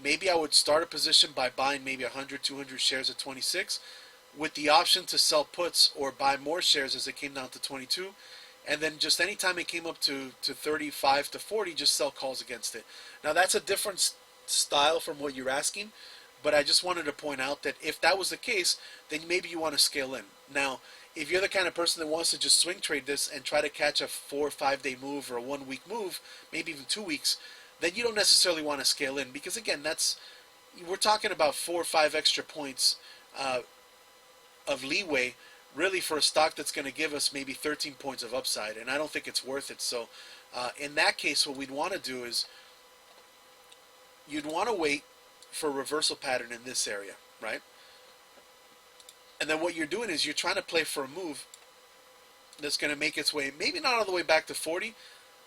maybe I would start a position by buying maybe 100, 200 shares at 26 with the option to sell puts or buy more shares as it came down to 22. And then just anytime it came up to 35 to 40, just sell calls against it. Now that's a different style from what you're asking, but I just wanted to point out that if that was the case, then maybe you want to scale in. Now, if you're the kind of person that wants to just swing trade this and try to catch a 4 or 5 day move or a 1 week move, maybe even 2 weeks, then you don't necessarily want to scale in because again, we're talking about 4 or 5 extra points of leeway really for a stock that's going to give us maybe 13 points of upside, and I don't think it's worth it. So in that case, what we'd want to do is you'd want to wait for a reversal pattern in this area, right? And then what you're doing is you're trying to play for a move that's going to make its way, maybe not all the way back to 40,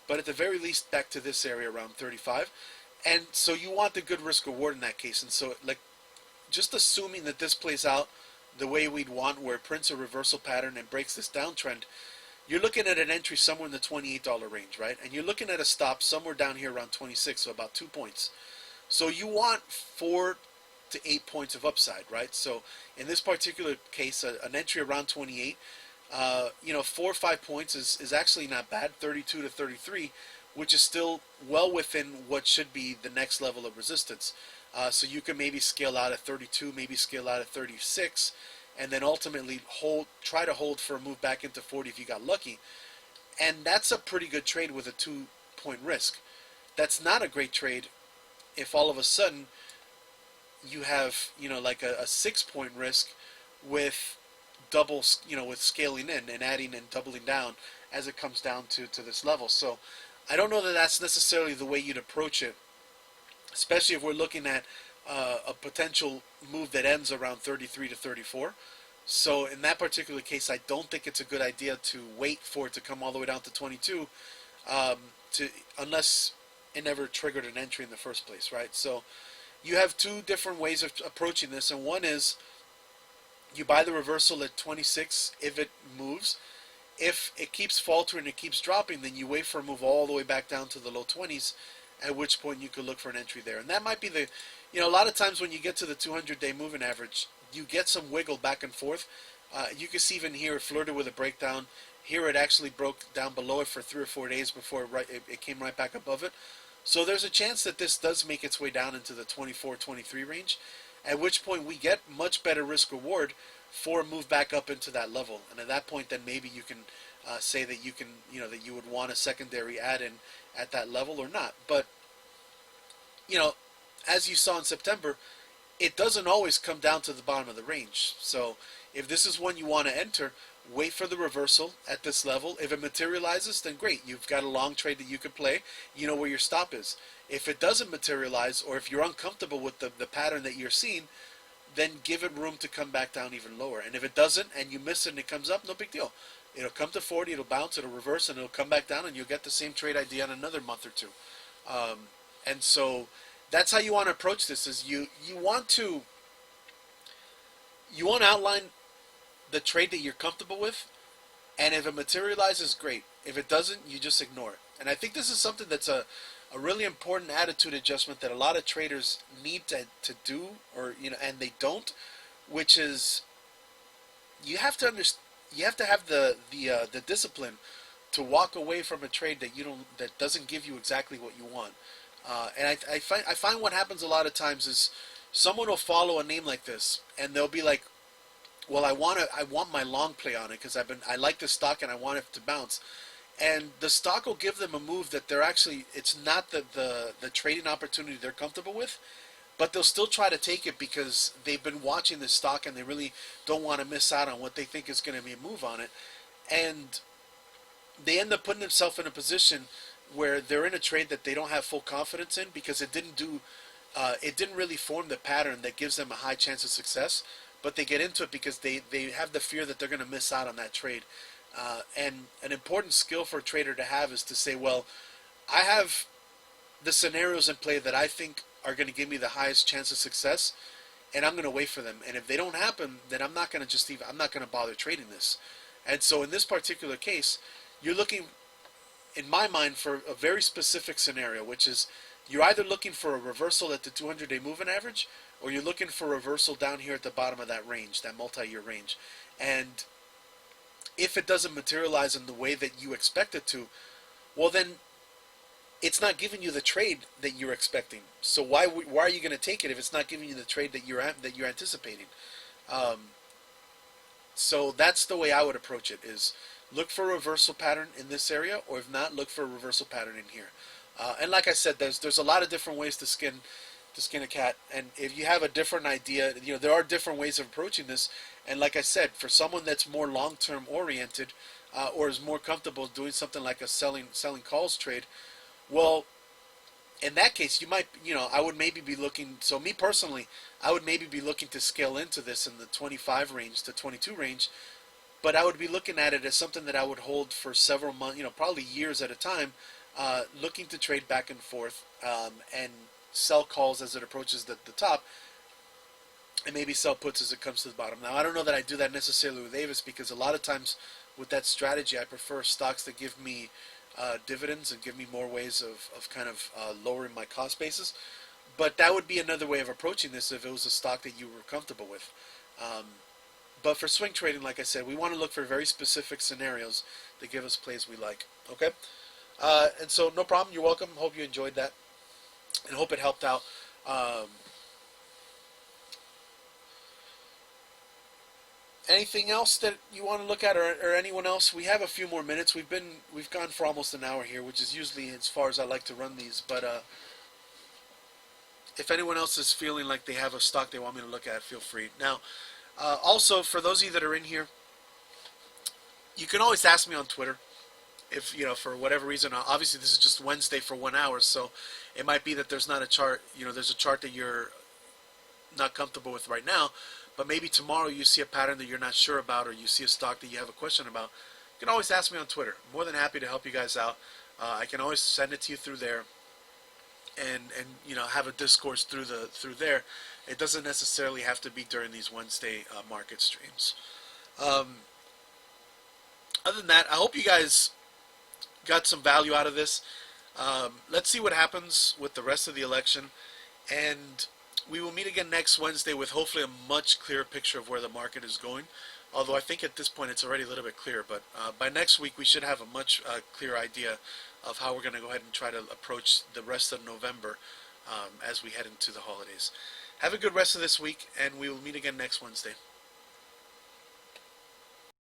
but at the very least back to this area around 35. And so you want the good risk reward in that case. And so like just assuming that this plays out the way we'd want, where it prints a reversal pattern and breaks this downtrend, you're looking at an entry somewhere in the $28 range, right? And you're looking at a stop somewhere down here around 26, so about 2 points. So you want 4 to 8 points of upside, right? So in this particular case, an entry around 28, 4 or 5 points is actually not bad, 32 to 33, which is still well within what should be the next level of resistance. So you can maybe scale out at 32, maybe scale out at 36, and then ultimately try to hold for a move back into 40 if you got lucky. And that's a pretty good trade with a 2-point risk. That's not a great trade if all of a sudden you have, like a 6-point risk with with scaling in and adding and doubling down as it comes down to this level. So I don't know that that's necessarily the way you'd approach it, especially if we're looking at a potential move that ends around 33 to 34. So in that particular case, I don't think it's a good idea to wait for it to come all the way down to 22, unless it never triggered an entry in the first place, right? So you have 2 different ways of approaching this, and one is you buy the reversal at 26 if it moves. If it keeps faltering, it keeps dropping, then you wait for a move all the way back down to the low 20s, at which point you could look for an entry there. And that might be a lot of times when you get to the 200-day moving average, you get some wiggle back and forth. You can see even here it flirted with a breakdown. Here it actually broke down below it for 3 or 4 days before it came right back above it. So there's a chance that this does make its way down into the 24, 23 range, at which point we get much better risk reward for a move back up into that level. And at that point, then maybe you can say that that you would want a secondary add-in at that level or not. But, as you saw in September, it doesn't always come down to the bottom of the range. So if this is one you want to enter, wait for the reversal at this level. If it materializes, then great. You've got a long trade that you could play. You know where your stop is. If it doesn't materialize, or if you're uncomfortable with the pattern that you're seeing, then give it room to come back down even lower. And if it doesn't, and you miss it and it comes up, no big deal. It'll come to 40, it'll bounce, it'll reverse, and it'll come back down, and you'll get the same trade idea in another month or two. And so that's how you want to approach this. Is you want to outline the trade that you're comfortable with, and if it materializes, great. If it doesn't, you just ignore it. And I think this is something that's a really important attitude adjustment that a lot of traders need to do, or and they don't, which is you have to have the discipline to walk away from a trade that doesn't give you exactly what you want. And I find what happens a lot of times is someone will follow a name like this, and they'll be like, well, I want my long play on it because I like the stock and I want it to bounce. And the stock will give them a move that it's not the trading opportunity they're comfortable with, but they'll still try to take it because they've been watching this stock and they really don't want to miss out on what they think is going to be a move on it. And they end up putting themselves in a position where they're in a trade that they don't have full confidence in because it didn't do it didn't really form the pattern that gives them a high chance of success, but they get into it because they have the fear that they're going to miss out on that trade. And an important skill for a trader to have is to say, well, I have the scenarios in play that I think are going to give me the highest chance of success, and I'm going to wait for them. And if they don't happen, then I'm not going to I'm not going to bother trading this. And so in this particular case, you're looking, in my mind, for a very specific scenario, which is you're either looking for a reversal at the 200-day moving average, or you're looking for a reversal down here at the bottom of that range, that multi-year range. And if it doesn't materialize in the way that you expect it to, well then it's not giving you the trade that you're expecting. So why are you going to take it if it's not giving you the trade that you're anticipating? So that's the way I would approach it: is look for a reversal pattern in this area, or if not, look for a reversal pattern in here. And like I said, there's a lot of different ways to skin a cat. And if you have a different idea, there are different ways of approaching this. And like I said, for someone that's more long-term oriented, or is more comfortable doing something like a selling calls trade, well, in that case, you might, I would maybe be looking. So me personally, I would maybe be looking to scale into this in the 25 range to 22 range. But I would be looking at it as something that I would hold for several months, probably years at a time, looking to trade back and forth, and sell calls as it approaches the top, and maybe sell puts as it comes to the bottom. Now, I don't know that I do that necessarily with Avis, because a lot of times with that strategy, I prefer stocks that give me dividends and give me more ways of kind of lowering my cost basis. But that would be another way of approaching this if it was a stock that you were comfortable with. But for swing trading, like I said, we want to look for very specific scenarios that give us plays we like. Okay? And so, no problem. You're welcome. Hope you enjoyed that, and hope it helped out. Anything else that you want to look at, or anyone else? We have a few more minutes. We've gone for almost an hour here, which is usually as far as I like to run these. But if anyone else is feeling like they have a stock they want me to look at, feel free. Now, also, for those of you that are in here, you can always ask me on Twitter if, for whatever reason. Obviously, this is just Wednesday for 1 hour, so it might be that there's not a chart, there's a chart that you're not comfortable with right now, but maybe tomorrow you see a pattern that you're not sure about, or you see a stock that you have a question about. You can always ask me on Twitter. I'm more than happy to help you guys out. I can always send it to you through there, and have a discourse through there. It doesn't necessarily have to be during these Wednesday market streams. Other than that, I hope you guys got some value out of this. Let's see what happens with the rest of the election, and we will meet again next Wednesday with hopefully a much clearer picture of where the market is going. Although I think at this point it's already a little bit clear, but by next week we should have a much clearer idea of how we're going to go ahead and try to approach the rest of November as we head into the holidays. Have a good rest of this week, and we will meet again next Wednesday.